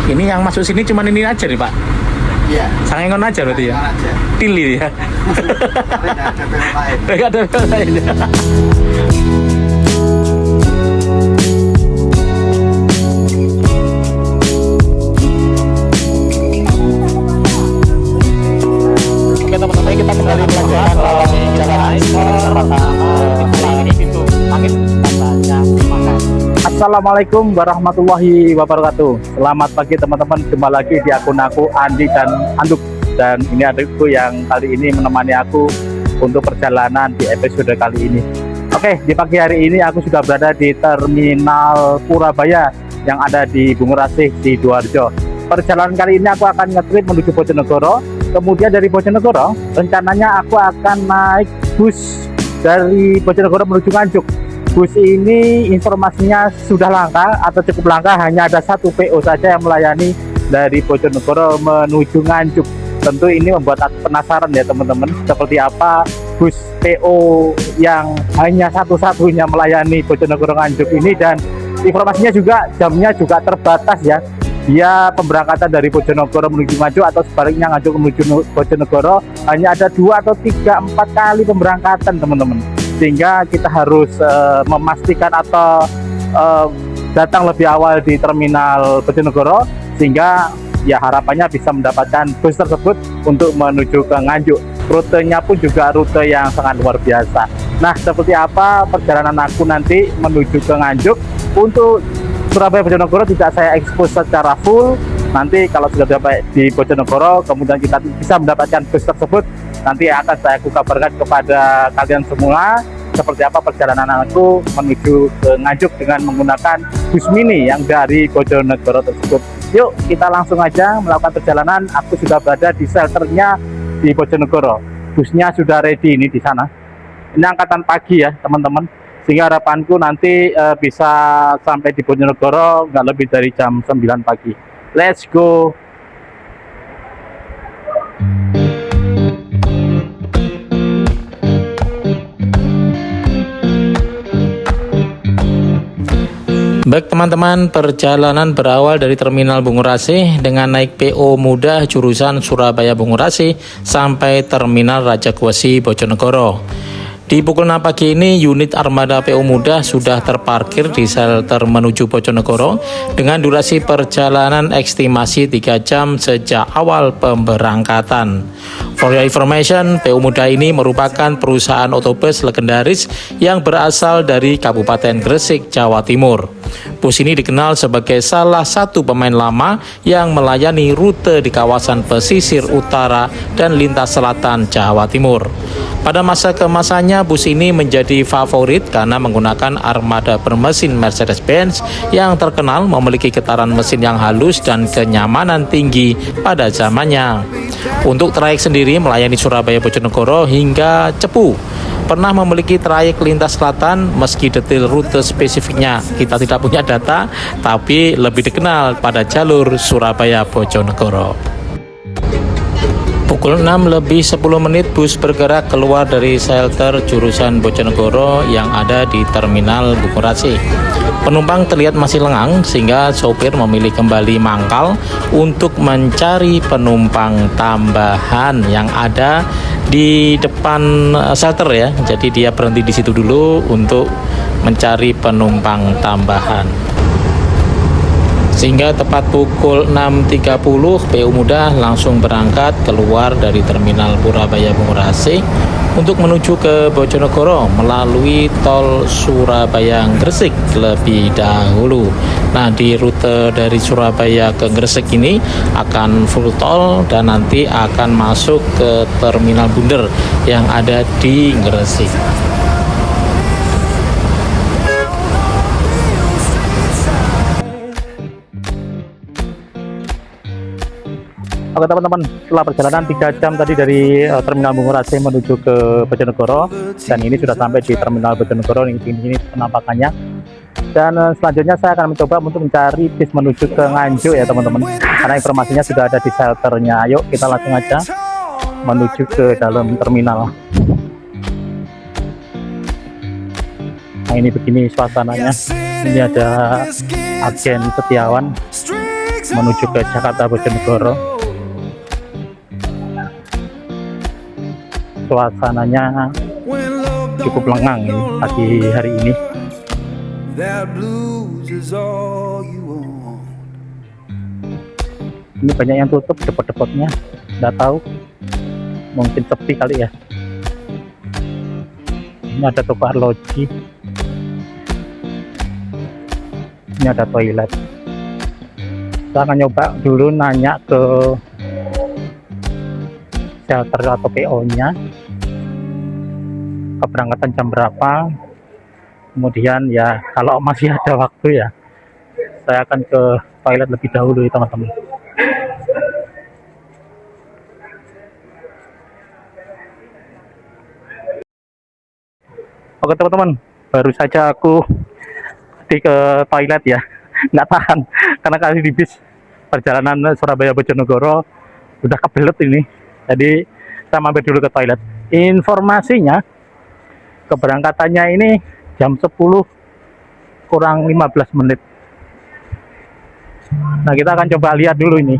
Ini yang masuk sini cuma ini aja nih Pak. Iya. Sangengon aja berarti ya. Sangengon aja. Tili ya. Tapi nggak ada film lain. Enggak ada yang lain. Oke teman-teman, kita kembali melanjutkan jalan ini pintu angin katanya makan. Assalamualaikum warahmatullahi wabarakatuh. Selamat pagi teman-teman, kembali lagi di akun aku Andi dan Anduk. Dan ini adikku yang kali ini menemani aku untuk perjalanan di episode kali ini. Oke, di pagi hari ini aku sudah berada di Terminal Purabaya yang ada di Bungurasih, Sidoarjo. Perjalanan kali ini aku akan nge-trip menuju Bojonegoro. Kemudian dari Bojonegoro, rencananya aku akan naik bus dari Bojonegoro menuju Nganjuk. Bus ini informasinya sudah langka atau cukup langka, hanya ada satu PO saja yang melayani dari Bojonegoro menuju Nganjuk. Tentu ini membuat aku penasaran ya teman-teman, seperti apa bus PO yang hanya satu-satunya melayani Bojonegoro Nganjuk ini. Dan informasinya juga jamnya juga terbatas ya. Dia pemberangkatan dari Bojonegoro menuju Nganjuk atau sebaliknya Nganjuk menuju Bojonegoro hanya ada 2 atau 3, 4 kali pemberangkatan teman-teman. Sehingga kita harus memastikan atau datang lebih awal di terminal Bojonegoro, sehingga ya harapannya bisa mendapatkan bus tersebut untuk menuju ke Nganjuk. Rutenya pun juga rute yang sangat luar biasa. Nah, seperti apa perjalanan aku nanti menuju ke Nganjuk? Untuk Surabaya Bojonegoro tidak saya ekspos secara full. Nanti kalau sudah sampai di Bojonegoro, kemudian kita bisa mendapatkan bus tersebut, nanti akan saya kabarkan kepada kalian semua seperti apa perjalanan aku menuju ke Nganjuk dengan menggunakan bus mini yang dari Bojonegoro tersebut. Yuk kita langsung aja melakukan perjalanan. Aku sudah berada di shelternya di Bojonegoro. Busnya sudah ready ini di sana. Ini angkatan pagi ya teman-teman. Sehingga harapanku nanti bisa sampai di Bojonegoro nggak lebih dari jam 9 pagi. Let's go. Baik teman-teman, perjalanan berawal dari Terminal Bungurasih dengan naik PO Mudah jurusan Surabaya Bungurasih sampai Terminal Rajagaluh Bojonegoro. Di pukul 6 pagi ini, unit armada PO Mudah sudah terparkir di shelter menuju Bojonegoro dengan durasi perjalanan estimasi 3 jam sejak awal pemberangkatan. For your information, PO Mudah ini merupakan perusahaan otobus legendaris yang berasal dari Kabupaten Gresik, Jawa Timur. Bus ini dikenal sebagai salah satu pemain lama yang melayani rute di kawasan pesisir utara dan lintas selatan Jawa Timur. Pada masa kemasannya, bus ini menjadi favorit karena menggunakan armada bermesin Mercedes-Benz yang terkenal memiliki getaran mesin yang halus dan kenyamanan tinggi pada zamannya. Untuk trayek sendiri melayani Surabaya Bojonegoro hingga Cepu. Pernah memiliki trayek lintas selatan, meski detail rute spesifiknya kita tidak punya data, tapi lebih dikenal pada jalur Surabaya Bojonegoro. Pukul 6 lebih 10 menit bus bergerak keluar dari shelter jurusan Bojonegoro yang ada di Terminal Bungurasih. Penumpang terlihat masih lengang sehingga sopir memilih kembali mangkal untuk mencari penumpang tambahan yang ada di depan shelter ya. Jadi dia berhenti di situ dulu untuk mencari penumpang tambahan. Sehingga tepat pukul 6.30 PO Mudah langsung berangkat keluar dari Terminal Purabaya Bungurasih untuk menuju ke Bojonegoro melalui tol Surabaya Gresik lebih dahulu. Nah, di rute dari Surabaya ke Gresik ini akan full tol dan nanti akan masuk ke Terminal Bunder yang ada di Gresik. Oke teman-teman, setelah perjalanan 3 jam tadi dari Terminal Bungurasih menuju ke Bojonegoro, dan ini sudah sampai di Terminal Bojonegoro. Ini penampakannya. Dan selanjutnya saya akan mencoba untuk mencari bis menuju ke Nganjuk ya teman-teman, karena informasinya sudah ada di shelternya. Yuk kita langsung aja menuju ke dalam terminal. Nah ini begini suasananya. Ini ada agen Setiawan menuju ke Jakarta Bojonegoro. Suasananya cukup lengang ini pagi hari ini. Ini banyak yang tutup depot-depotnya, nggak tahu, mungkin sepi kali ya. Ini ada toko arloji, ini ada toilet. Kita akan nyoba dulu nanya ke shelter atau PO nya keberangkatan jam berapa. Kemudian ya kalau masih ada waktu ya saya akan ke toilet lebih dahulu ya teman-teman. Oke teman-teman, baru saja aku ke toilet ya, nggak tahan karena kali di bis perjalanan Surabaya Bojonegoro udah kebelet ini, jadi saya mampir dulu ke toilet. Informasinya keberangkatannya ini jam 10 kurang 15 menit. Nah kita akan coba lihat dulu ini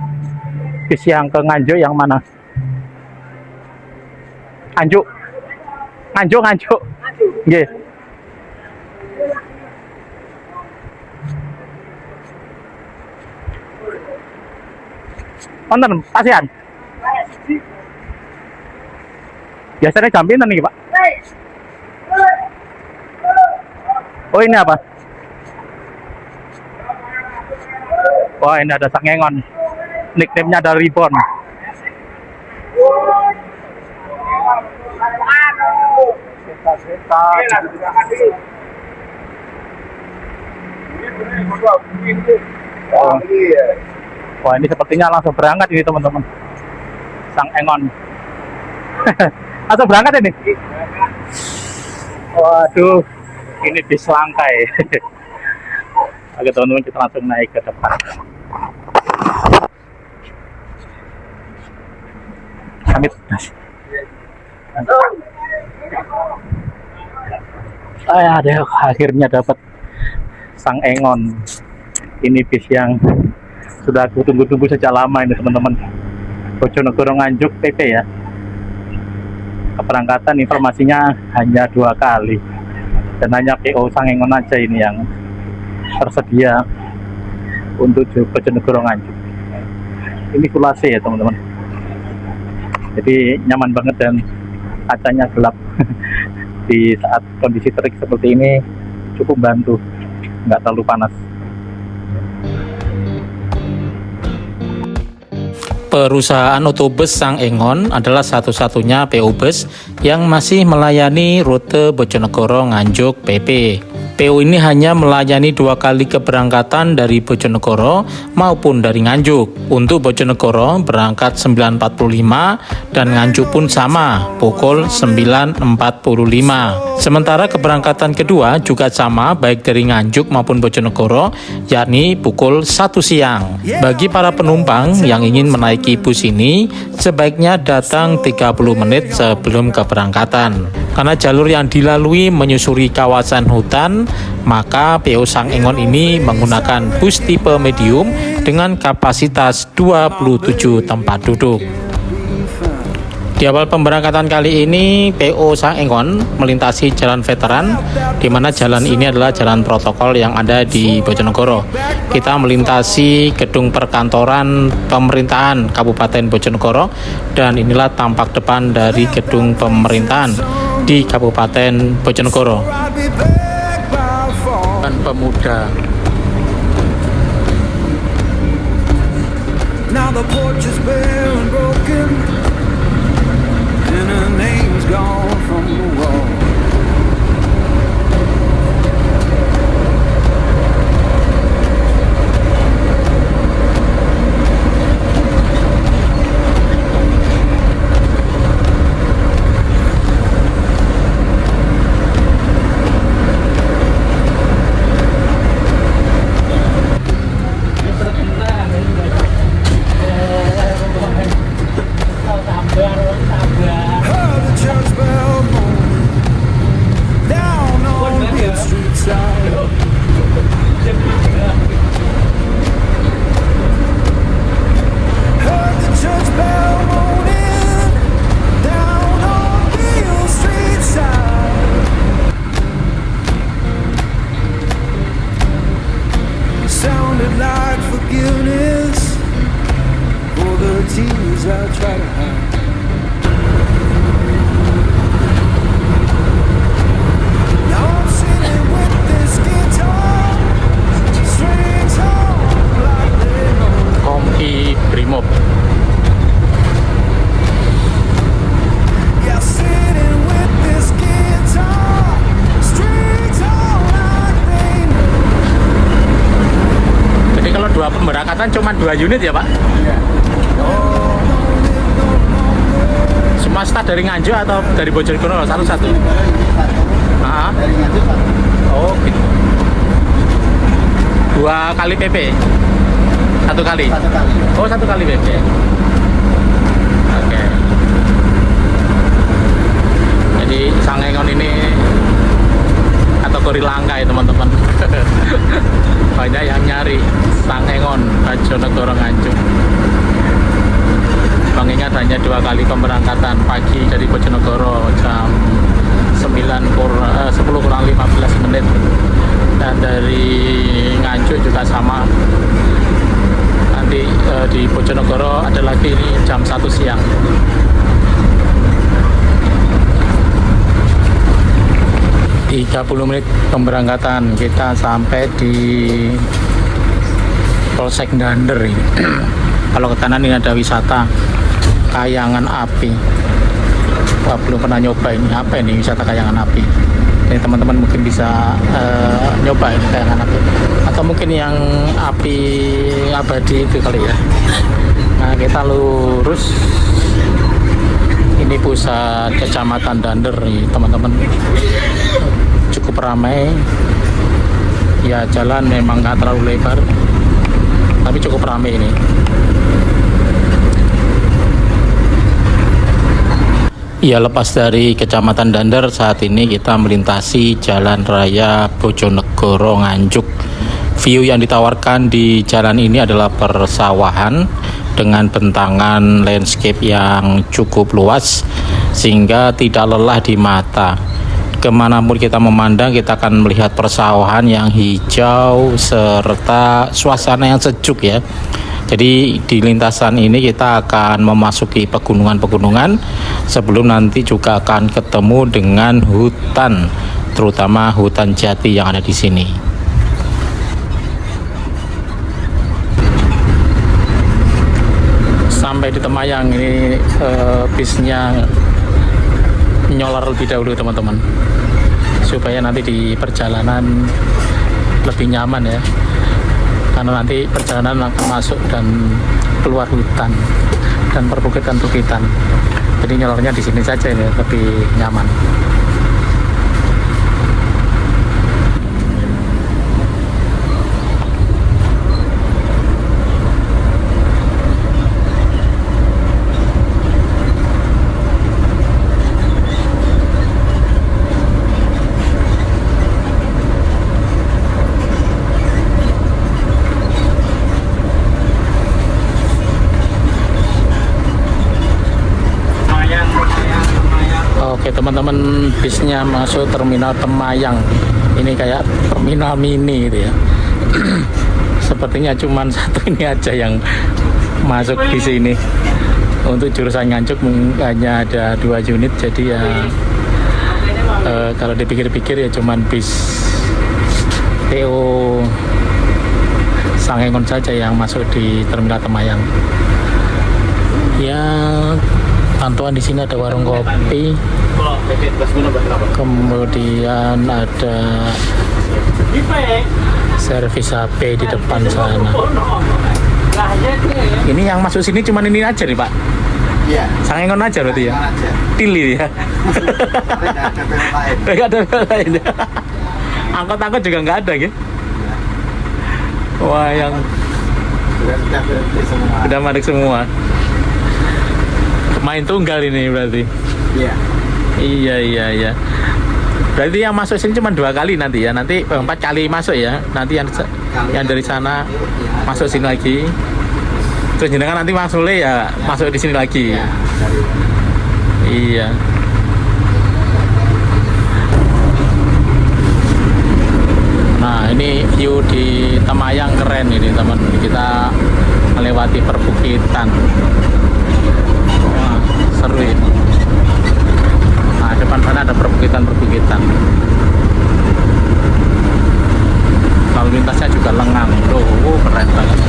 bis yang ke Nganjuk yang mana. Nganjuk yeah. Nonton, kasihan. Biasanya jam pinten nih Pak? Oh ini apa? Wah ini ada Sangengon. Nickname-nya ada Ribbon. Wah ini sepertinya langsung berangkat ini teman-teman. Sangengon. Langsung berangkat ini. Waduh, ini bis langkai. Oke teman-teman, kita langsung naik ke depan. Amit. Ada akhirnya dapat Sangengon. Ini bis yang sudah aku tunggu-tunggu sejak lama ini teman-teman. Bojonegoro Nganjuk PP ya. Keberangkatan informasinya hanya 2 kali dan hanya PO Sangengon aja ini yang tersedia untuk Bojonegoro Nganjuk. Ini full AC ya teman-teman, jadi nyaman banget dan kacanya gelap. Di saat kondisi terik seperti ini cukup bantu, nggak terlalu panas. Perusahaan otobus Sangengon adalah satu-satunya PO bus yang masih melayani rute Bojonegoro Nganjuk PP. PO ini hanya melayani 2 kali keberangkatan dari Bojonegoro maupun dari Nganjuk. Untuk Bojonegoro berangkat 9.45 dan Nganjuk pun sama, pukul 9.45. Sementara keberangkatan kedua juga sama baik dari Nganjuk maupun Bojonegoro, yakni pukul 1 siang. Bagi para penumpang yang ingin menaiki bus ini, sebaiknya datang 30 menit sebelum keberangkatan. Karena jalur yang dilalui menyusuri kawasan hutan, maka PO Sangengon ini menggunakan bus tipe medium dengan kapasitas 27 tempat duduk. Di awal pemberangkatan kali ini, PO Sangengon melintasi jalan veteran, di mana jalan ini adalah jalan protokol yang ada di Bojonegoro. Kita melintasi gedung perkantoran pemerintahan Kabupaten Bojonegoro, dan inilah tampak depan dari gedung pemerintahan di Kabupaten Bojonegoro. Dan pemuda. Now the porch is bare and broken, and her name's gone from the wall. I try to hide. Now I'm sitting with this guitar, strings on like they know. Kompi Brimob. Yeah, sitting with this guitar, strings on like they know. Jadi kalau dua pemberangkatan cuma 2 unit ya Pak? Iya. Semua start dari Nganjuk atau dari Bojonegoro satu-satu? Dari satu. Ah, Dari Nganjuk satu. oh gitu. 2 kali PP? 1 kali? Satu kali. Oh 1 kali PP. Oke. Jadi Sangengon ini kategori langka ya teman-teman. Banyak yang nyari Sangengon, Bojonegoro, Nganjuk. Mengingat hanya 2 kali pemberangkatan pagi dari Bojonegoro jam 10 kurang 15 menit, dan dari Nganjuk juga sama. Nanti di Bojonegoro ada lagi ini jam 1 siang. Di 30 menit pemberangkatan kita sampai di Polsek Dander ini. Kalau ke kanan ini ada wisata Kayangan Api. Wah, belum pernah nyoba ini. Apa ini wisata Kayangan Api? Ini teman-teman mungkin bisa nyoba ini Kayangan Api. Atau mungkin yang api abadi itu kali ya. Nah, kita lurus. Ini pusat Kecamatan Dander nih, teman-teman. Cukup ramai. Ya, jalan memang nggak terlalu lebar, tapi cukup ramai ini. Ya, lepas dari Kecamatan Dander, saat ini kita melintasi Jalan Raya Bojonegoro Nganjuk. View yang ditawarkan di jalan ini adalah persawahan dengan bentangan landscape yang cukup luas sehingga tidak lelah di mata. Kemanapun kita memandang, kita akan melihat persawahan yang hijau serta suasana yang sejuk ya. Jadi di lintasan ini kita akan memasuki pegunungan-pegunungan sebelum nanti juga akan ketemu dengan hutan, terutama hutan jati yang ada di sini. Sampai di Temayang ini bisnya nyolar lebih dahulu teman-teman, supaya nanti di perjalanan lebih nyaman ya. Karena nanti perjalanan akan masuk dan keluar hutan dan perbukitan-bukitan. Jadi nyalurnya di sini saja ini lebih nyaman. Oke teman-teman, bisnya masuk terminal Temayang. Ini kayak terminal mini gitu ya. Sepertinya cuma satu ini aja yang masuk di sini. Untuk jurusan Nganjuk hanya ada 2 unit. Jadi ya kalau dipikir-pikir ya cuman bis PO Sangengon saja yang masuk di terminal Temayang. Ya, pantauan di sini ada warung kopi, kemudian ada servis HP di depan sana. Ini yang masuk sini cuma ini aja nih Pak? Iya. Sangengon aja berarti ya? Sangengon aja. Tili ya? Nggak ada film lain. Nggak ada lain ya? Angkot-angkot juga nggak ada gitu? Wah, yang Sudah berhenti semua. udah madek semua. Main tunggal ini berarti? Iya. Iya. Berarti yang masuk sini cuma 2 kali nanti ya? Nanti 4 kali masuk ya? Nanti yang dari sana masuk sini lagi. Terus jenengan nanti Mas Sule ya masuk di sini lagi. Iya. Iya. Nah, ini view di Temayang keren ini teman. Kita melewati perbukitan. Wah, seru ini. Nah, depan sana ada perbukitan-perbukitan. Lalu lintasnya juga lengang. Loh, keren banget.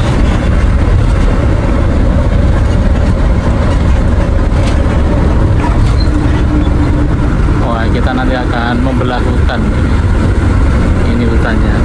Wah, kita nanti akan membelah hutan. Ini hutannya.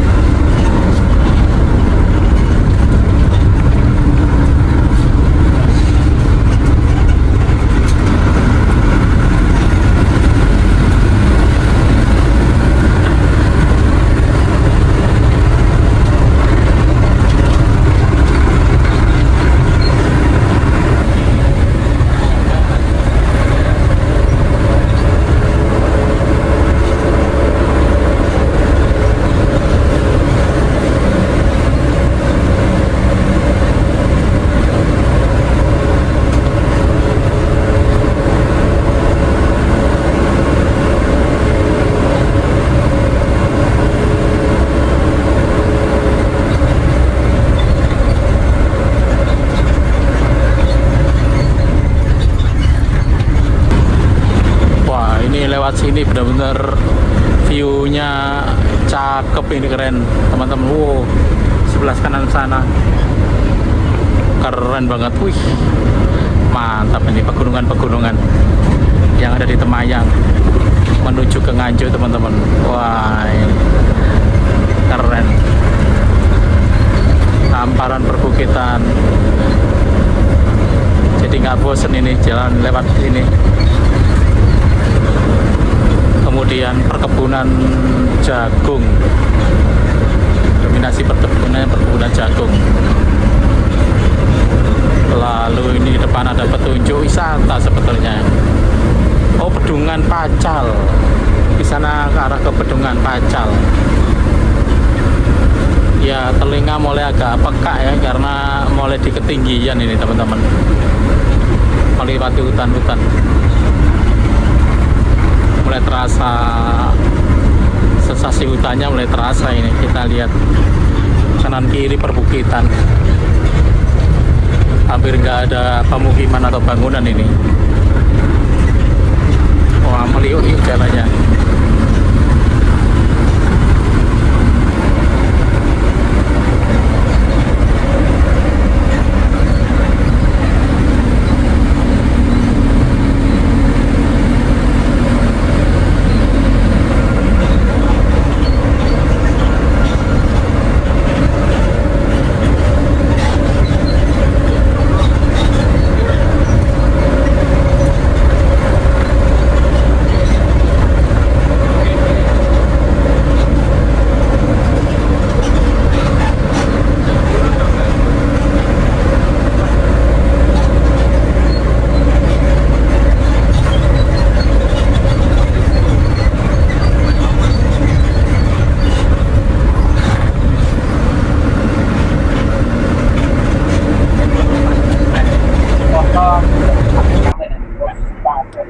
Lewat sini benar-benar view-nya cakep, ini keren teman-teman. Wow, sebelah kanan sana keren banget. Wih, mantap ini pegunungan-pegunungan yang ada di Temayang menuju ke Nganjuk teman-teman. Wah, ini keren, hamparan perbukitan, jadi nggak bosen ini jalan lewat ini. Kemudian perkebunan jagung, dominasi perkebunan jagung. Lalu ini di depan ada petunjuk wisata sebetulnya. Oh, Bedungan Pacal. Di sana ke arah ke Bedungan Pacal. Ya, telinga mulai agak peka ya karena mulai di ketinggian ini teman-teman. Melewati hutan-hutan. Mulai terasa sensasi hutannya, mulai terasa ini. Kita lihat kanan kiri perbukitan, hampir nggak ada pemukiman atau bangunan ini. Wah, meliuk-liuk jalannya.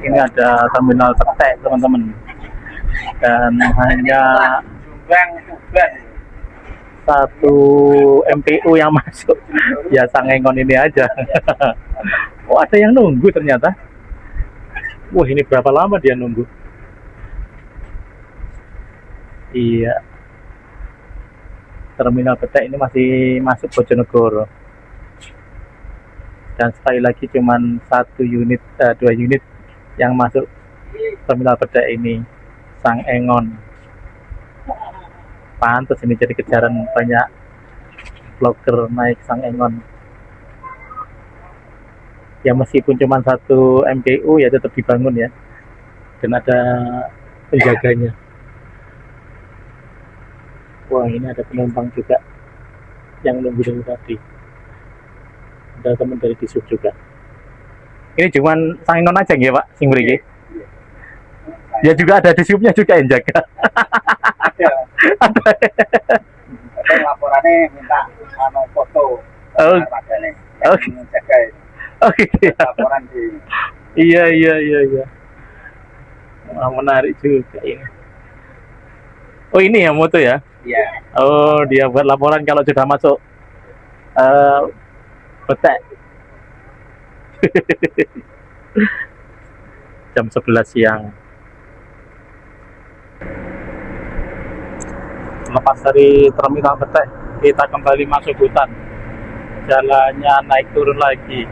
Ini ada terminal Petek teman-teman, dan hanya satu MPU yang masuk, ya Sangengon ini aja. Oh, ada yang nunggu ternyata. Wah, ini berapa lama dia nunggu? Iya, terminal Petek ini masih masuk Bojonegoro, dan sekali lagi cuman dua unit yang masuk terminal Petek ini, Sangengon. Pantes ini jadi kejaran banyak vlogger naik Sangengon. Ya meskipun cuma satu MPU ya tetap dibangun ya, dan ada penjaganya. Wah, ini ada penumpang juga yang nunggu dari tadi. Ada teman dari Disub juga. Ini cuman Sangengon aja nggih, Pak, sing mriki. Ya juga ada Disubnya juga yang jaga. Ada. Laporannya minta foto. Oh. Oh. Jaga. Oh gitu ya. Laporan di. Iya. Wah, menarik juga ini. Oh, ini ya moto ya? Iya. Oh, dia buat laporan kalau sudah masuk Petek. Jam 11 siang. Lepas dari terminal Petek, kita kembali masuk hutan. Jalannya naik turun lagi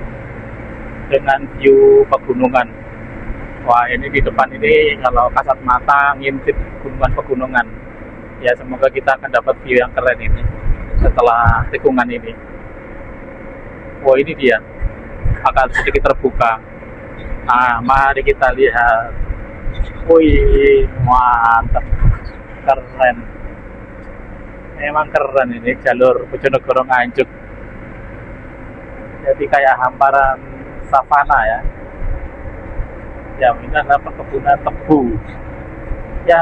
dengan view pegunungan. Wah, ini di depan ini kalau kasat mata ngintip pegunungan. Ya, semoga kita akan dapat view yang keren ini setelah tikungan ini. Wah, ini dia. Akan sedikit terbuka. Nah, mari kita lihat. Wih, mantap. Keren. Memang keren ini jalur Bojonegoro Nganjuk. Jadi kayak hamparan savana ya. Ya, ini adalah perkebunan tebu. Ya,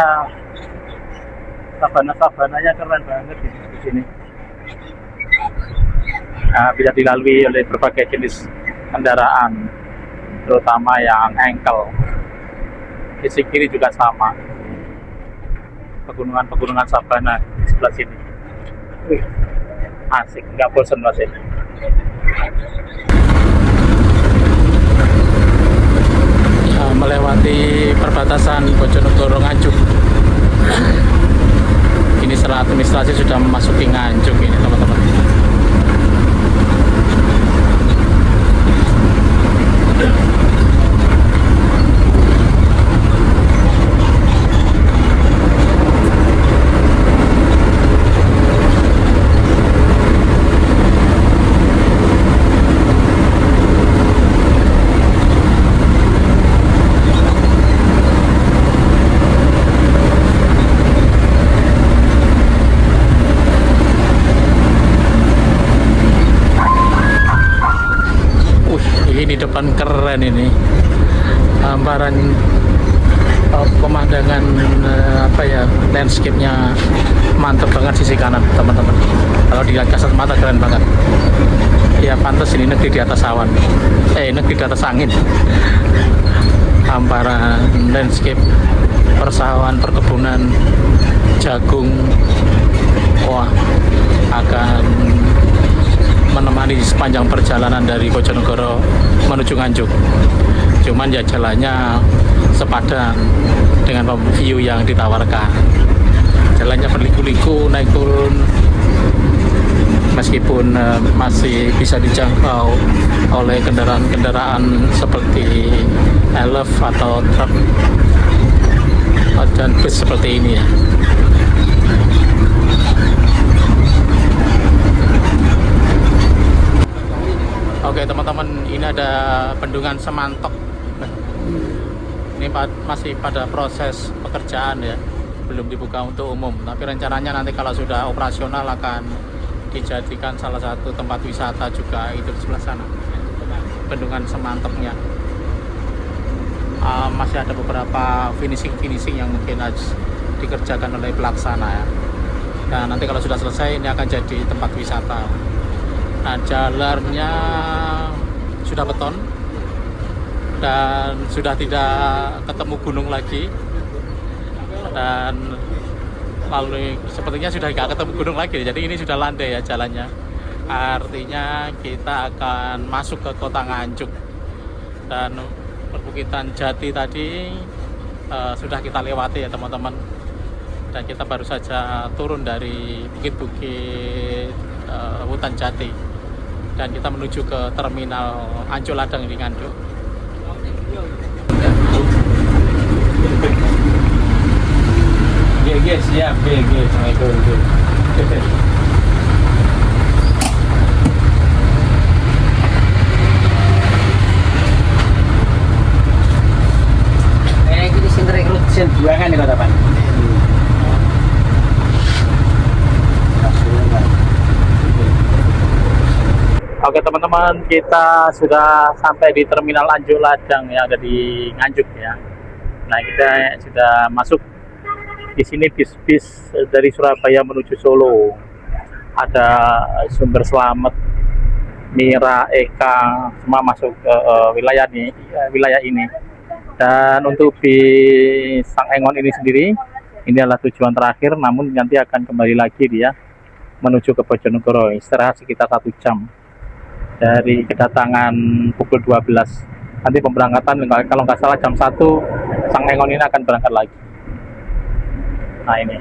savana-savananya keren banget di sini. Nah, bisa dilalui oleh berbagai jenis kendaraan, terutama yang engkel. Sisi kiri juga sama. Pegunungan savana di sebelah sini. Wih, asik, nggak bosan masih. Ya, melewati perbatasan Bojonegoro Nganjuk. Ini secara administrasi sudah memasuki Nganjuk ini teman-teman. Ini depan keren ini, hamparan pemandangan apa ya, landscape-nya mantep banget sisi kanan teman-teman. Kalau dilihat kasat mata keren banget. Ya pantas ini negeri di atas awan, negeri di atas angin. Hamparan landscape, persawahan, perkebunan, jagung. Wah, akan menemani sepanjang perjalanan dari Bojonegoro menuju Nganjuk. Cuman ya jalannya sepadan dengan view yang ditawarkan. Jalannya berliku-liku, naik turun, meskipun masih bisa dijangkau oleh kendaraan-kendaraan seperti elf atau truk dan bus seperti ini ya. Oke teman-teman, ini ada bendungan Semantok. Ini masih pada proses pekerjaan ya, belum dibuka untuk umum. Tapi rencananya nanti kalau sudah operasional akan dijadikan salah satu tempat wisata juga itu di sebelah sana. Bendungan Semantoknya. Masih ada beberapa finishing yang mungkin harus dikerjakan oleh pelaksana ya. Dan nanti kalau sudah selesai ini akan jadi tempat wisata. Nah, jalannya sudah beton dan sudah tidak ketemu gunung lagi, dan lalu sepertinya sudah tidak ketemu gunung lagi, jadi ini sudah landai ya jalannya. Artinya kita akan masuk ke kota Nganjuk, dan perbukitan Jati tadi sudah kita lewati ya teman-teman, dan kita baru saja turun dari bukit-bukit hutan Jati. Dan kita menuju ke terminal Ancol Ladang di Nganjuk. Iya, siap. Assalamualaikum. Ini sing rekrut sen buangan nih kota Pan. Oke teman-teman, kita sudah sampai di terminal Ancol Ladang yang ada di Nganjuk ya. Nah, kita sudah masuk di sini bis dari Surabaya menuju Solo. Ada Sumber Slamet, Mira, Eka, semua masuk ke wilayah ini. Dan untuk bis Sang Engon ini sendiri, ini adalah tujuan terakhir, namun nanti akan kembali lagi dia menuju ke Bojonegoro, istirahat sekitar 1 jam. dari kedatangan pukul 12. Nanti pemberangkatan kalau nggak salah jam 1 Sang Engon ini akan berangkat lagi. Nah ini.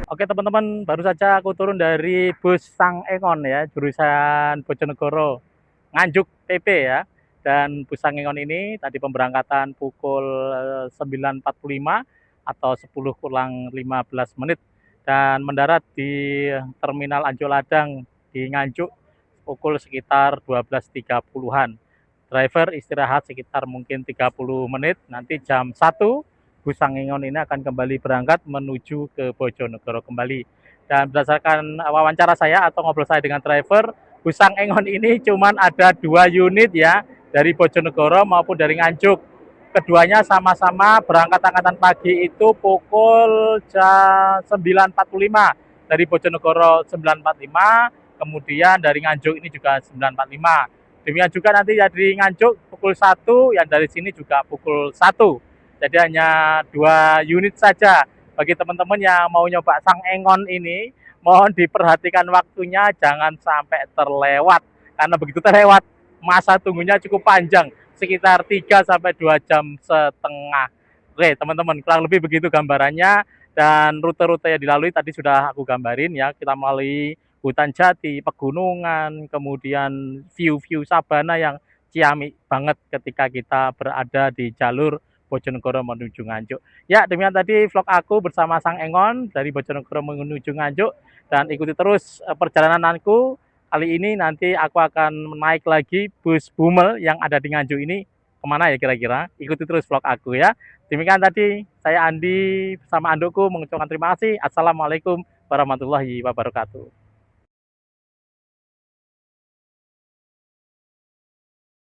Oke teman-teman, baru saja aku turun dari bus Sang Engon ya, jurusan Bojonegoro, Nganjuk TP ya. Dan bus Sang Engon ini tadi pemberangkatan pukul 9.45 atau 10 kurang 15 menit. Dan mendarat di Terminal Anjoladang di Nganjuk pukul sekitar 12.30-an. Driver istirahat sekitar mungkin 30 menit, nanti jam 1 bus Sang Engon ini akan kembali berangkat menuju ke Bojonegoro kembali. Dan berdasarkan wawancara saya atau ngobrol saya dengan driver, bus Sang Engon ini cuman ada 2 unit ya, dari Bojonegoro maupun dari Nganjuk. Keduanya sama-sama berangkat angkatan pagi itu pukul 9.45, dari Bojonegoro 9.45, kemudian dari Nganjuk ini juga 9.45. Demikian juga nanti dari Nganjuk pukul 1, yang dari sini juga pukul 1. Jadi hanya 2 unit saja. Bagi teman-teman yang mau nyoba Sang Engon ini, mohon diperhatikan waktunya, jangan sampai terlewat. Karena begitu terlewat, masa tunggunya cukup panjang, sekitar 3-2 jam setengah. Oke teman-teman, kurang lebih begitu gambarannya. Dan rute-rute yang dilalui tadi sudah aku gambarin ya. Kita melalui hutan jati, pegunungan, kemudian view-view sabana yang ciamik banget ketika kita berada di jalur Bojonegoro menuju Nganjuk. Ya, demikian tadi vlog aku bersama Sang Engon dari Bojonegoro menuju Nganjuk. Dan ikuti terus perjalananku. Kali ini nanti aku akan naik lagi bus Bumel yang ada di Nganjuk ini. Kemana ya kira-kira? Ikuti terus vlog aku ya. Demikian tadi, saya Andi bersama Andukku mengucapkan terima kasih. Assalamualaikum warahmatullahi wabarakatuh.